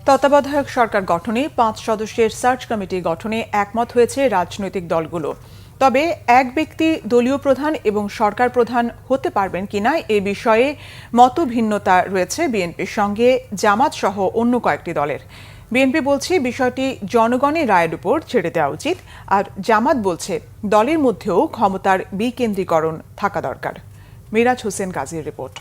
তত্ত্বাবধায়ক সরকার গঠনে 5 সদস্যের সার্চ কমিটি গঠনে একমত হয়েছে রাজনৈতিক দলগুলো। তবে এক ব্যক্তি দলীয় প্রধান এবং সরকার প্রধান হতে পারবেন কিনা এ বিষয়ে মতভিন্নতা রয়েছে বিএনপির সঙ্গে জামাত সহ অন্য কয়েকটি দলের। বিএনপি বলছে বিষয়টি জনগণের রায়ের উপর ছেড়ে দেওয়া উচিত, আর জামাত বলছে দলের মধ্যেও ক্ষমতার বিকেন্দ্রীকরণ থাকা দরকার। মিরাজ হোসেন গাজীর রিপোর্ট।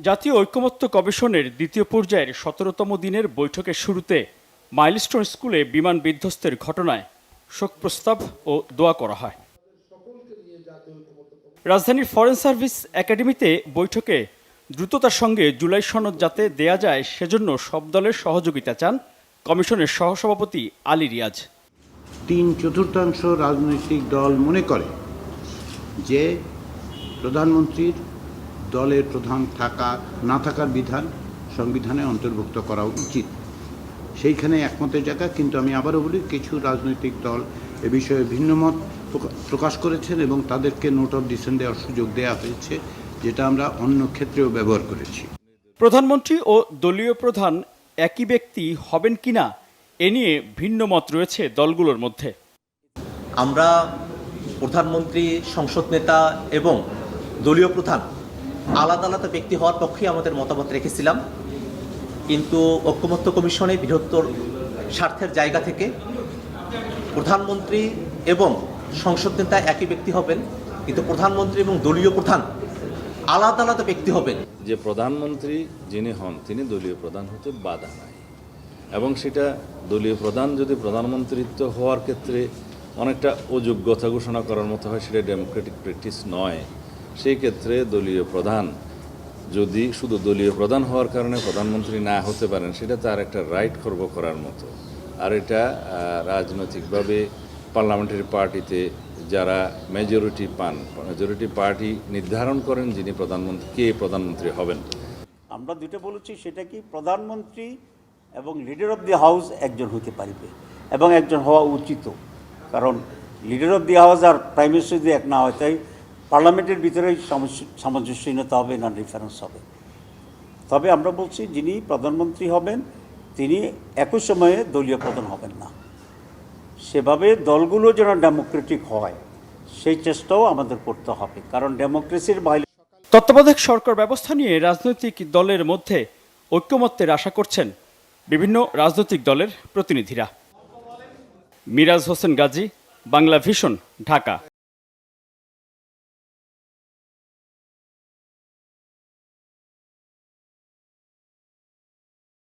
জাতীয় ঐকমত্য কমিশনের দ্বিতীয় পর্যায়ের 17তম দিনের বৈঠকের শুরুতে মাইলস্টোন স্কুলে বিমান বিধ্বস্তের ঘটনায় শোক প্রস্তাব ও দোয়া করা হয়। রাজধানীর ফরেন সার্ভিস একাডেমিতে বৈঠকে দ্রুততার সঙ্গে জুলাই সনদ যাতে দেয়া যায় সেজন্য সব দলের সহযোগিতা চান কমিশনের সহসভাপতি আলী রিয়াজ। 3/4 রাজনৈতিক দল মনে করে যে প্রধানমন্ত্রীর দলের প্রধান থাকা না থাকার বিধান সংবিধানে অন্তর্ভুক্ত করা উচিত। সেইখানে একমতের জায়গা, কিন্তু আমি আবারও বলি কিছু রাজনৈতিক দল এ বিষয়ে ভিন্নমত প্রকাশ করেছেন এবং তাদেরকে নোট অফ ডিসেন্ট দেওয়ার সুযোগ দেওয়া হয়েছে, যেটা আমরা অন্য ক্ষেত্রেও ব্যবহার করেছি। প্রধানমন্ত্রী ও দলীয় প্রধান একই ব্যক্তি হবেন কিনা এ নিয়ে ভিন্ন মত রয়েছে দলগুলোর মধ্যে। আমরা প্রধানমন্ত্রী, সংসদ নেতা এবং দলীয় প্রধান আলাদা আলাদা ব্যক্তি হওয়ার পক্ষে আমাদের মতামত রেখেছিলাম, কিন্তু ঐকমত্য কমিশনে বৃহত্তর স্বার্থের জায়গা থেকে প্রধানমন্ত্রী এবং সংসদ নেতা একই ব্যক্তি হবেন, কিন্তু প্রধানমন্ত্রী এবং দলীয় প্রধান আলাদা আলাদা ব্যক্তি হবেন। যে প্রধানমন্ত্রী যিনি হন তিনি দলীয় প্রধান হতে বাধা নাই, এবং সেটা দলীয় প্রধান যদি প্রধানমন্ত্রিত্ব হওয়ার ক্ষেত্রে অনেকটা অযোগ্যতা ঘোষণা করার মতো হয়, সেটা ডেমোক্রেটিক প্র্যাকটিস নয়। সেই ক্ষেত্রে দলীয় প্রধান যদি শুধু দলীয় প্রধান হওয়ার কারণে প্রধানমন্ত্রী না হতে পারেন, সেটা তার একটা রাইট খর্ব করার মতো। আর এটা রাজনৈতিকভাবে পার্লামেন্টারি পার্টিতে যারা মেজরিটি পান, মেজরিটি পার্টি নির্ধারণ করেন যিনি প্রধানমন্ত্রী হবেন। আমরা দুটো বলেছি, সেটা কি প্রধানমন্ত্রী এবং লিডার অফ দি হাউস একজন হতে পারবে এবং একজন হওয়া উচিত, কারণ লিডার অফ দি হাউস আর প্রাইম মিনিস্টার যদি এক না হয়, তাই পার্লামেন্টের ভিতরেই সামঞ্জস্যহীনতা হবে, নন রেফারেন্স হবে। তবে আমরা বলছি যিনি প্রধানমন্ত্রী হবেন তিনি একই সময়ে দলীয় প্রধান হবেন না। সেভাবে দলগুলো যেন ডেমোক্রেটিক হয় সেই চেষ্টাও আমাদের করতে হবে, কারণ ডেমোক্রেসির বাইরে। তত্ত্বাবধায়ক সরকার ব্যবস্থা নিয়ে রাজনৈতিক দলের মধ্যে ঐক্যমত্যের আশা করছেন বিভিন্ন রাজনৈতিক দলের প্রতিনিধিরা। মিরাজ হোসেন গাজী, বাংলা ভিশন, ঢাকা।